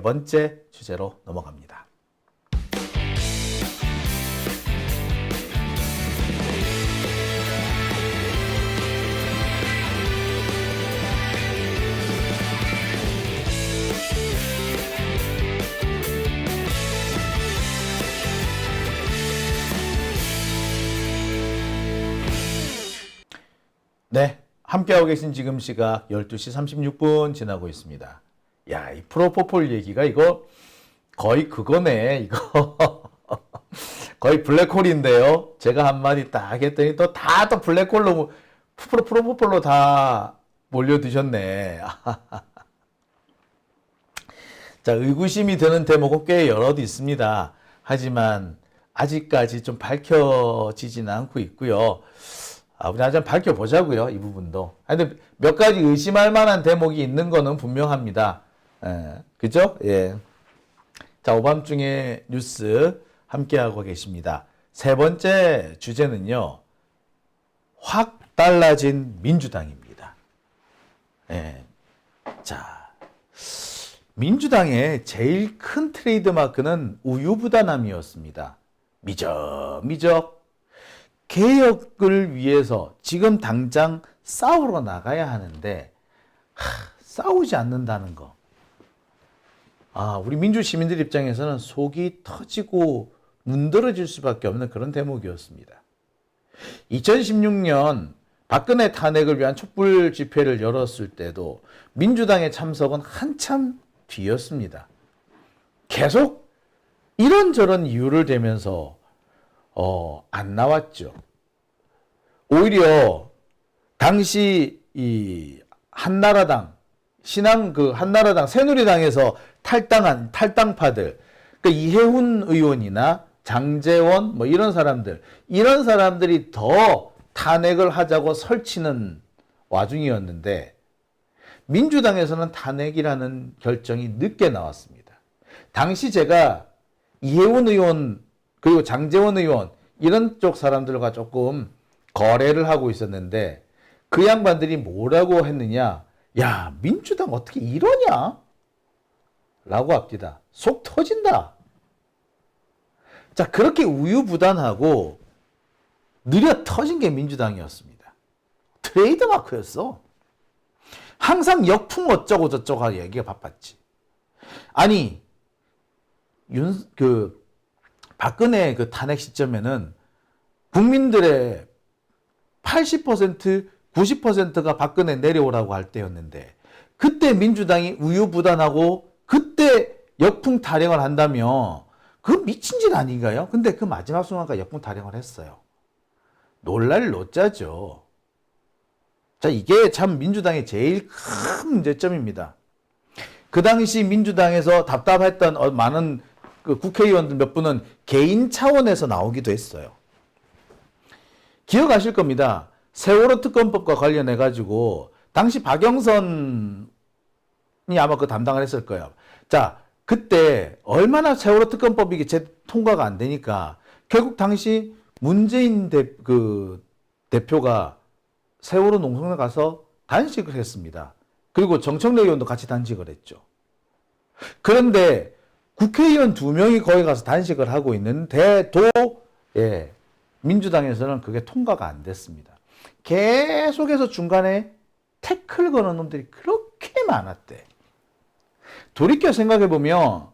번째 주제로 넘어갑니다. 네, 함께하고 계신 지금 시각 12시 36분 지나고 있습니다. 야, 이 프로포폴 얘기가 이거 거의 그거네. 이거 거의 블랙홀인데요. 제가 한마디 딱 했더니 또 블랙홀로 프로포폴로 다 몰려드셨네. 자, 의구심이 드는 대목은 꽤 여럿 있습니다. 하지만 아직까지 좀 밝혀지지는 않고 있고요. 우리 한번 밝혀보자고요. 이 부분도. 근데 몇 가지 의심할 만한 대목이 있는 거는 분명합니다. 그죠? 예. 자, 오밤중에 뉴스 함께하고 계십니다. 세 번째 주제는요, 확 달라진 민주당입니다. 예. 자, 민주당의 제일 큰 트레이드마크는 우유부단함이었습니다. 미적미적 개혁을 위해서 지금 당장 싸우러 나가야 하는데 싸우지 않는다는 거. 우리 민주 시민들 입장에서는 속이 터지고 문드러질 수밖에 없는 그런 대목이었습니다. 2016년 박근혜 탄핵을 위한 촛불 집회를 열었을 때도 민주당의 참석은 한참 뒤였습니다. 계속 이런저런 이유를 대면서 안 나왔죠. 오히려 당시 이 한나라당 한나라당 새누리당에서 탈당한 탈당파들, 그러니까 이해훈 의원이나 장제원 뭐 이런 사람들이 더 탄핵을 하자고 설치는 와중이었는데 민주당에서는 탄핵이라는 결정이 늦게 나왔습니다. 당시 제가 이해훈 의원 그리고 장제원 의원 이런 쪽 사람들과 조금 거래를 하고 있었는데 그 양반들이 뭐라고 했느냐? 야, 민주당 어떻게 이러냐? 라고 합니다. 속 터진다. 자, 그렇게 우유부단하고 느려 터진 게 민주당이었습니다. 트레이드마크였어. 항상 역풍 어쩌고 저쩌고 하는 얘기가 바빴지. 아니, 박근혜 그 탄핵 시점에는 국민들의 80%, 90%가 박근혜 내려오라고 할 때였는데 그때 민주당이 우유부단하고 그때 역풍 타령을 한다면 그건 미친 짓 아닌가요? 근데 그 마지막 순간까지 역풍 타령을 했어요. 놀랄 노자죠. 자, 이게 참 민주당의 제일 큰 문제점입니다. 그 당시 민주당에서 답답했던 많은 그 국회의원들 몇 분은 개인 차원에서 나오기도 했어요. 기억하실 겁니다. 세월호 특검법과 관련해가지고 당시 박영선이 아마 그 담당을 했을 거예요. 자, 그때 얼마나 세월호 특검법이 통과가 안 되니까 결국 당시 문재인 대표가 세월호 농성에 가서 단식을 했습니다. 그리고 정청래 의원도 같이 단식을 했죠. 그런데 국회의원 2명이 거기 가서 단식을 하고 있는데도 민주당에서는 그게 통과가 안 됐습니다. 계속해서 중간에 태클 거는 놈들이 그렇게 많았대. 돌이켜 생각해보면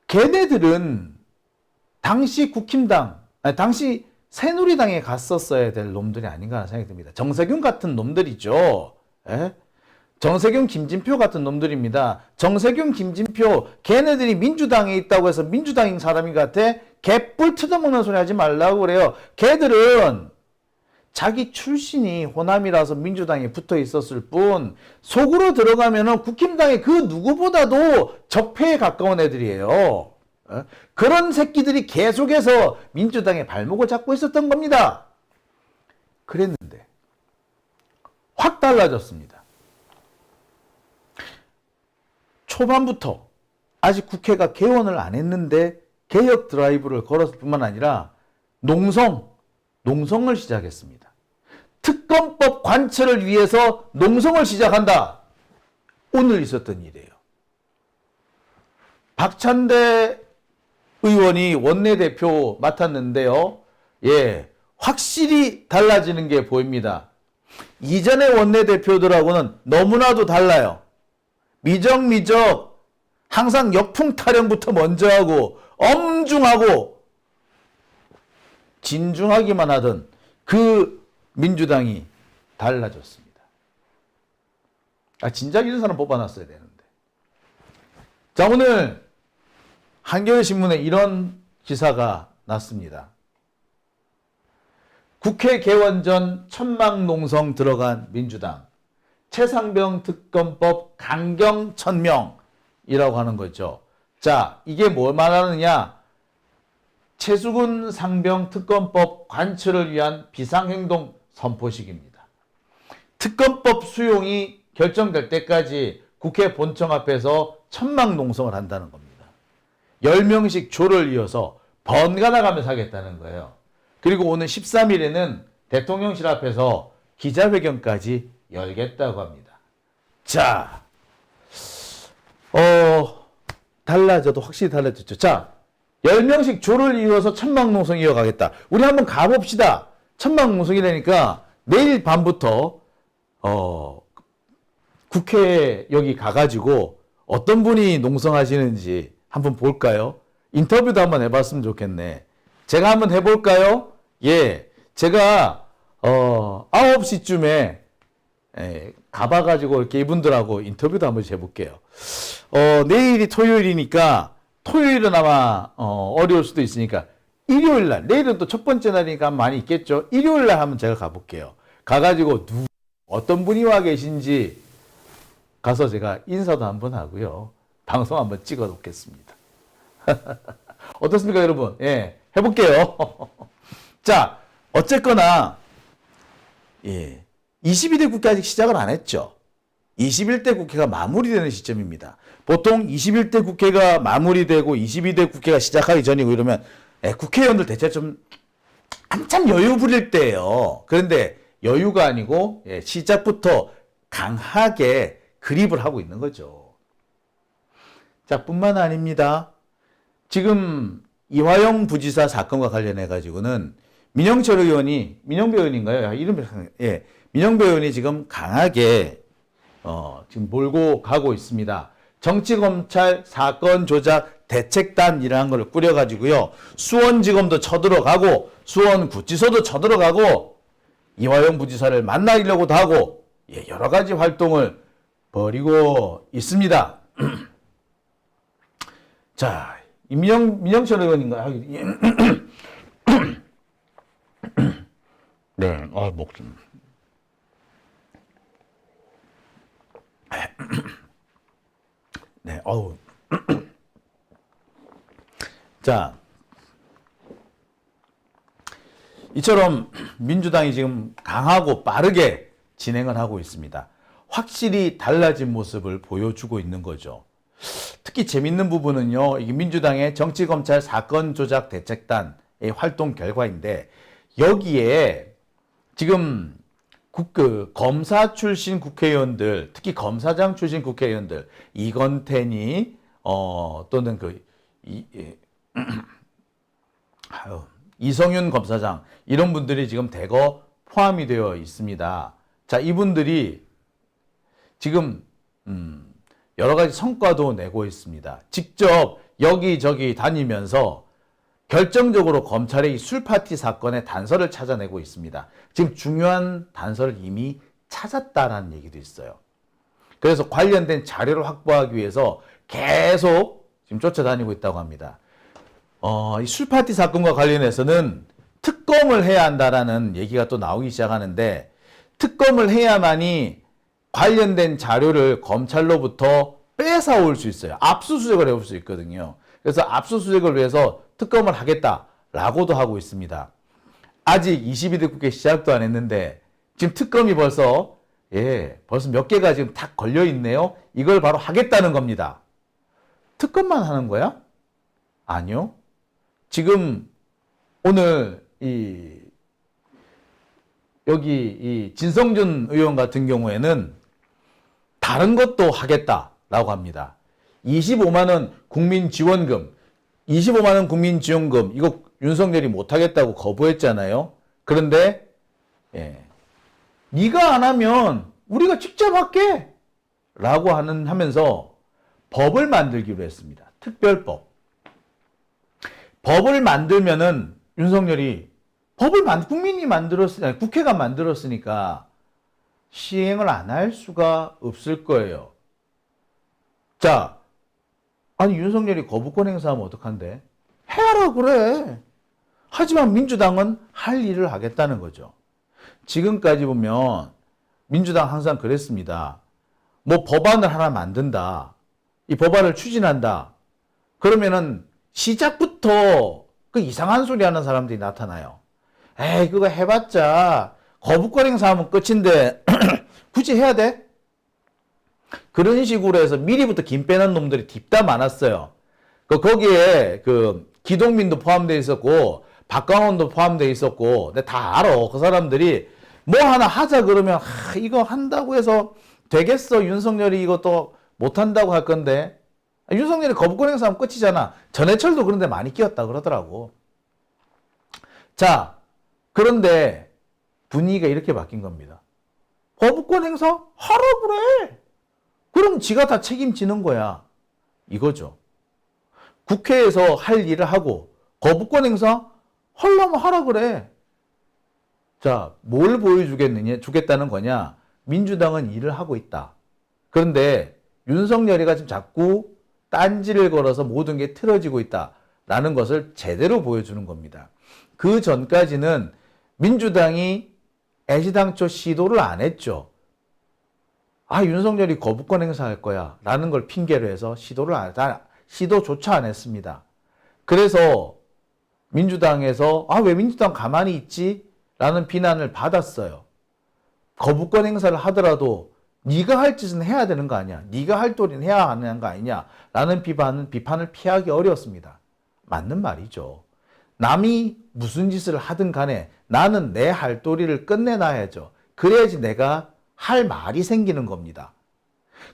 걔네들은 당시 당시 새누리당에 갔었어야 될 놈들이 아닌가 하는 생각이 듭니다. 정세균 같은 놈들이죠. 정세균, 김진표 같은 놈들입니다. 정세균, 김진표, 걔네들이 민주당에 있다고 해서 민주당인 사람인 것 같아? 개뿔 뜯어먹는 소리 하지 말라고 그래요. 걔들은 자기 출신이 호남이라서 민주당에 붙어 있었을 뿐 속으로 들어가면은 국힘당의 그 누구보다도 적폐에 가까운 애들이에요. 그런 새끼들이 계속해서 민주당의 발목을 잡고 있었던 겁니다. 그랬는데 확 달라졌습니다. 초반부터 아직 국회가 개원을 안 했는데 개혁 드라이브를 걸었을 뿐만 아니라 농성을 시작했습니다. 특검법 관철을 위해서 농성을 시작한다. 오늘 있었던 일이에요. 박찬대 의원이 원내대표 맡았는데요. 예, 확실히 달라지는 게 보입니다. 이전의 원내대표들하고는 너무나도 달라요. 미적미적 항상 역풍 타령부터 먼저 하고 엄중하고 진중하기만 하던 그 민주당이 달라졌습니다. 진작 이런 사람 뽑아놨어야 되는데. 자, 오늘 한겨레신문에 이런 기사가 났습니다. 국회 개원 전 천막농성 들어간 민주당. 최상병 특검법 강경 천명이라고 하는 거죠. 자, 이게 뭘 말하느냐? 최수근 상병 특검법 관철을 위한 비상행동 선포식입니다. 특검법 수용이 결정될 때까지 국회 본청 앞에서 천막농성을 한다는 겁니다. 10명씩 조를 이어서 번갈아 가면서 하겠다는 거예요. 그리고 오늘 13일에는 대통령실 앞에서 기자회견까지 열겠다고 합니다. 자, 달라져도 확실히 달라졌죠. 자, 10명씩 조를 이어서 천막농성 이어가겠다. 우리 한번 가봅시다. 천막농성이라니까 내일 밤부터 국회에 여기 가가지고 어떤 분이 농성하시는지 한번 볼까요? 인터뷰도 한번 해봤으면 좋겠네. 제가 한번 해볼까요? 예, 제가 9시쯤에 가봐가지고 이렇게 이분들하고 인터뷰도 한번 해볼게요. 내일이 토요일이니까 토요일은 아마 어려울 수도 있으니까 일요일 날, 내일은 또 첫 번째 날이니까 많이 있겠죠. 일요일 날 한번 제가 가볼게요. 가가지고 어떤 분이 와 계신지 가서 제가 인사도 한번 하고요. 방송 한번 찍어 놓겠습니다. 어떻습니까, 여러분? 예, 해볼게요. 자, 어쨌거나, 예, 22대 국회 아직 시작을 안 했죠. 21대 국회가 마무리되는 시점입니다. 보통 21대 국회가 마무리되고 22대 국회가 시작하기 전이고 이러면 국회의원들 대체 좀 한참 여유 부릴 때예요. 그런데 여유가 아니고 시작부터 강하게 그립을 하고 있는 거죠. 자, 뿐만 아닙니다. 지금 이화영 부지사 사건과 관련해 가지고는 민영배 의원인가요? 이름이 민영배 의원이 지금 강하게 지금 몰고 가고 있습니다. 정치검찰 사건 조작 대책단이라는 걸 꾸려가지고요. 수원지검도 쳐들어가고 수원구치소도 쳐들어가고 이화영 부지사를 만나려고도 하고 여러 가지 활동을 벌이고 있습니다. 자, 민영철 의원인가요? 네, 목 좀. 네, 자, 이처럼 민주당이 지금 강하고 빠르게 진행을 하고 있습니다. 확실히 달라진 모습을 보여주고 있는 거죠. 특히 재밌는 부분은요, 이게 민주당의 정치검찰 사건 조작 대책단의 활동 결과인데, 여기에 지금 검사 출신 국회의원들, 특히 검사장 출신 국회의원들, 이건태니, 또는 이성윤 검사장, 이런 분들이 지금 대거 포함이 되어 있습니다. 자, 이분들이 지금, 여러 가지 성과도 내고 있습니다. 직접 여기저기 다니면서 결정적으로 검찰의 이 술파티 사건의 단서를 찾아내고 있습니다. 지금 중요한 단서를 이미 찾았다는 얘기도 있어요. 그래서 관련된 자료를 확보하기 위해서 계속 지금 쫓아다니고 있다고 합니다. 이 술파티 사건과 관련해서는 특검을 해야 한다라는 얘기가 또 나오기 시작하는데, 특검을 해야만이 관련된 자료를 검찰로부터 뺏어올 수 있어요. 압수수색을 해올 수 있거든요. 그래서 압수수색을 위해서 특검을 하겠다라고도 하고 있습니다. 아직 22대 국회 시작도 안 했는데 지금 특검이 벌써 몇 개가 지금 탁 걸려 있네요. 이걸 바로 하겠다는 겁니다. 특검만 하는 거야? 아니요. 지금 오늘 여기 진성준 의원 같은 경우에는 다른 것도 하겠다라고 합니다. 25만 원 국민지원금, 25만 원 국민지원금 이거 윤석열이 못하겠다고 거부했잖아요. 그런데 네가 안 하면 우리가 직접 할게 라고 하면서 법을 만들기로 했습니다. 특별법. 법을 만들면은 윤석열이 국민이 만들었으니까, 국회가 만들었으니까 시행을 안 할 수가 없을 거예요. 자, 아니 윤석열이 거부권 행사하면 어떡한데? 해라 그래. 하지만 민주당은 할 일을 하겠다는 거죠. 지금까지 보면 민주당 항상 그랬습니다. 뭐 법안을 하나 만든다. 이 법안을 추진한다. 그러면은 시작부터 그 이상한 소리 하는 사람들이 나타나요. 에이, 그거 해봤자 거부권 행사하면 끝인데 굳이 해야 돼? 그런 식으로 해서 미리부터 김 빼는 놈들이 딥다 많았어요. 거기에 기동민도 포함되어 있었고 박광원도 포함되어 있었고 내가 다 알아. 그 사람들이 뭐 하나 하자 그러면 이거 한다고 해서 되겠어? 윤석열이 이것도 못한다고 할 건데 윤석열이 거부권 행사하면 끝이잖아. 전해철도 그런데 많이 끼었다 그러더라고. 자, 그런데 분위기가 이렇게 바뀐 겁니다. 거부권 행사 하라 그래. 그럼 지가 다 책임지는 거야. 이거죠. 국회에서 할 일을 하고 거부권 행사 하려면 하라 그래. 자, 뭘 주겠다는 거냐? 민주당은 일을 하고 있다. 그런데 윤석열이가 지금 자꾸 딴지를 걸어서 모든 게 틀어지고 있다라는 것을 제대로 보여주는 겁니다. 그 전까지는 민주당이 애시당초 시도를 안 했죠. 윤석열이 거부권 행사할 거야 라는 걸 핑계로 해서 시도조차 안 했습니다. 그래서 민주당에서 왜 민주당 가만히 있지? 라는 비난을 받았어요. 거부권 행사를 하더라도 네가 할 짓은 해야 되는 거 아니야. 네가 할 도리는 해야 하는 거 아니냐. 라는 비판을 피하기 어려웠습니다. 맞는 말이죠. 남이 무슨 짓을 하든 간에 나는 내 할 도리를 끝내놔야죠. 그래야지 내가 할 말이 생기는 겁니다.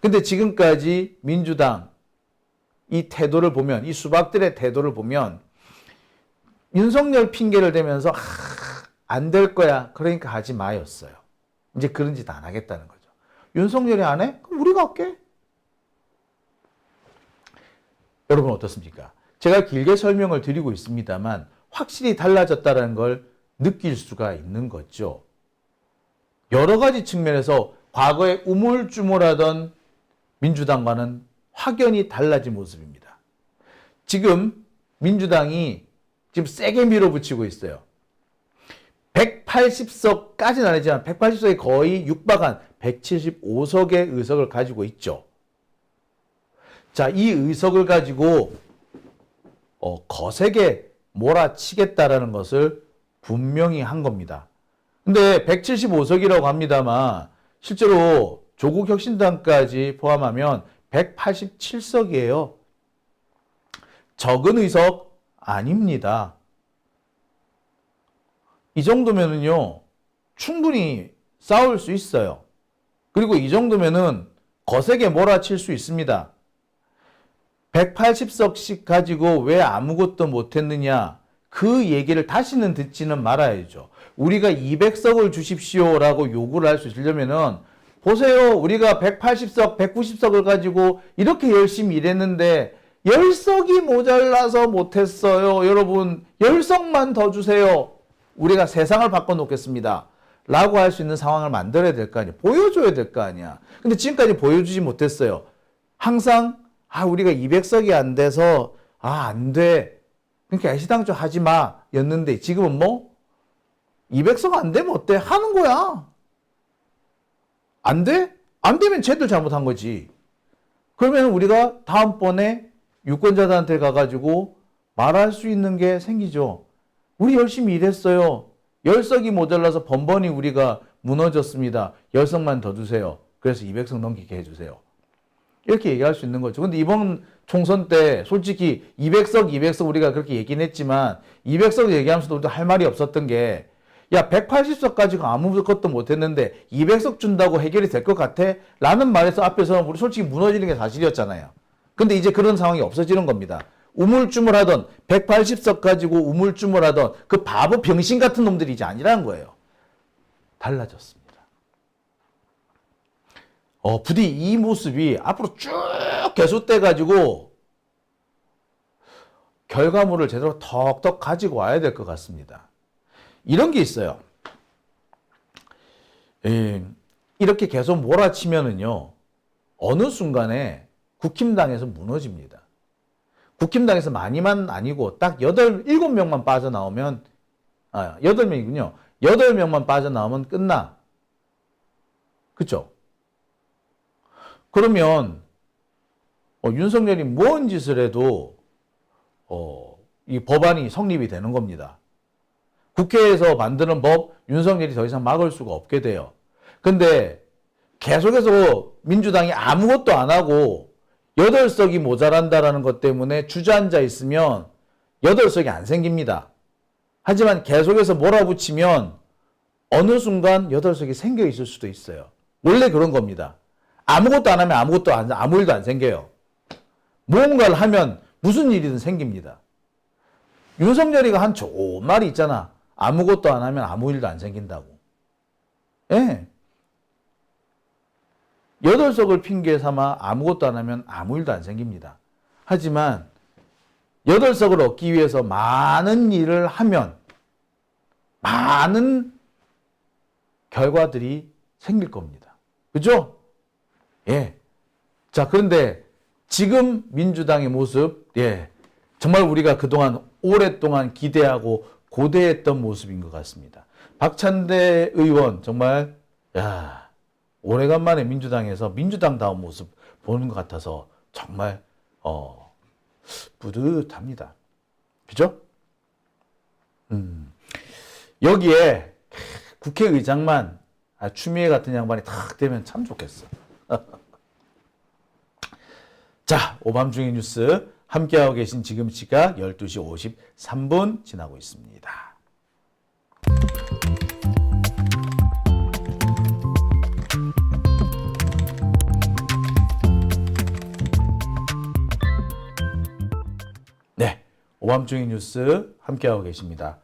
근데 지금까지 민주당 이 태도를 보면, 이 수박들의 태도를 보면 윤석열 핑계를 대면서 안 될 거야. 그러니까 하지 마였어요. 이제 그런 짓 안 하겠다는 거죠. 윤석열이 안 해? 그럼 우리가 할게. 여러분 어떻습니까? 제가 길게 설명을 드리고 있습니다만 확실히 달라졌다는 걸 느낄 수가 있는 거죠. 여러 가지 측면에서 과거에 우물쭈물하던 민주당과는 확연히 달라진 모습입니다. 지금 민주당이 지금 세게 밀어붙이고 있어요. 180석까지는 아니지만 180석에 거의 육박한 175석의 의석을 가지고 있죠. 자, 이 의석을 가지고 거세게 몰아치겠다라는 것을 분명히 한 겁니다. 근데 175석이라고 합니다만 실제로 조국혁신당까지 포함하면 187석이에요. 적은 의석 아닙니다. 이 정도면은요, 충분히 싸울 수 있어요. 그리고 이 정도면은 거세게 몰아칠 수 있습니다. 180석씩 가지고 왜 아무것도 못했느냐, 그 얘기를 다시는 듣지는 말아야죠. 우리가 200석을 주십시오라고 요구를 할 수 있으려면은 보세요. 우리가 180석, 190석을 가지고 이렇게 열심히 일했는데 10석이 모자라서 못했어요. 여러분 10석만 더 주세요. 우리가 세상을 바꿔놓겠습니다. 라고 할 수 있는 상황을 만들어야 될 거 아니야. 보여줘야 될 거 아니야. 근데 지금까지 보여주지 못했어요. 항상 우리가 200석이 안 돼서 안 돼. 그러니까 애시당초 하지 마 였는데 지금은 뭐 200석 안 되면 어때? 하는 거야. 안 돼? 안 되면 쟤들 잘못한 거지. 그러면 우리가 다음번에 유권자들한테 가가지고 말할 수 있는 게 생기죠. 우리 열심히 일했어요. 10석이 모자라서 번번이 우리가 무너졌습니다. 10석만 더 주세요. 그래서 200석 넘기게 해주세요. 이렇게 얘기할 수 있는 거죠. 근데 이번 총선 때 솔직히 200석 우리가 그렇게 얘기는 했지만 200석 얘기하면서도 우리도 할 말이 없었던 게 180석 가지고 아무것도 못했는데 200석 준다고 해결이 될 것 같아? 라는 말에서 앞에서 우리 솔직히 무너지는 게 사실이었잖아요. 근데 이제 그런 상황이 없어지는 겁니다. 우물쭈물하던 180석 가지고 우물쭈물하던 그 바보 병신 같은 놈들이 이제 아니라는 거예요. 달라졌습니다. 부디 이 모습이 앞으로 쭉 계속돼 가지고 결과물을 제대로 턱턱 가지고 와야 될 것 같습니다. 이런 게 있어요. 이렇게 계속 몰아치면은요, 어느 순간에 국힘당에서 무너집니다. 국힘당에서 많이만 아니고 딱 7명만 빠져나오면, 8명이군요. 8명만 빠져나오면 끝나. 그쵸? 그러면, 윤석열이 뭔 짓을 해도, 이 법안이 성립이 되는 겁니다. 국회에서 만드는 법, 윤석열이 더 이상 막을 수가 없게 돼요. 근데 계속해서 민주당이 아무것도 안 하고 8석이 모자란다라는 것 때문에 주저앉아 있으면 8석이 안 생깁니다. 하지만 계속해서 몰아붙이면 어느 순간 8석이 생겨 있을 수도 있어요. 원래 그런 겁니다. 아무것도 안 하면 아무 일도 안 생겨요. 무언가를 하면 무슨 일이든 생깁니다. 윤석열이가 한 좋은 말이 있잖아. 아무것도 안 하면 아무 일도 안 생긴다고. 예. 8석을 핑계 삼아 아무것도 안 하면 아무 일도 안 생깁니다. 하지만 8석을 얻기 위해서 많은 일을 하면 많은 결과들이 생길 겁니다. 그죠? 예. 자, 그런데 지금 민주당의 모습, 예. 정말 우리가 그동안 오랫동안 기대하고 고대했던 모습인 것 같습니다. 박찬대 의원, 정말, 야, 오래간만에 민주당에서 민주당다운 모습 보는 것 같아서 정말, 뿌듯합니다. 그죠? 여기에 국회의장만 추미애 같은 양반이 탁 되면 참 좋겠어. 자, 오밤중의 뉴스 함께하고 계신 지금 시각 12시 53분 지나고 있습니다. 네, 오밤중의 뉴스 함께하고 계십니다.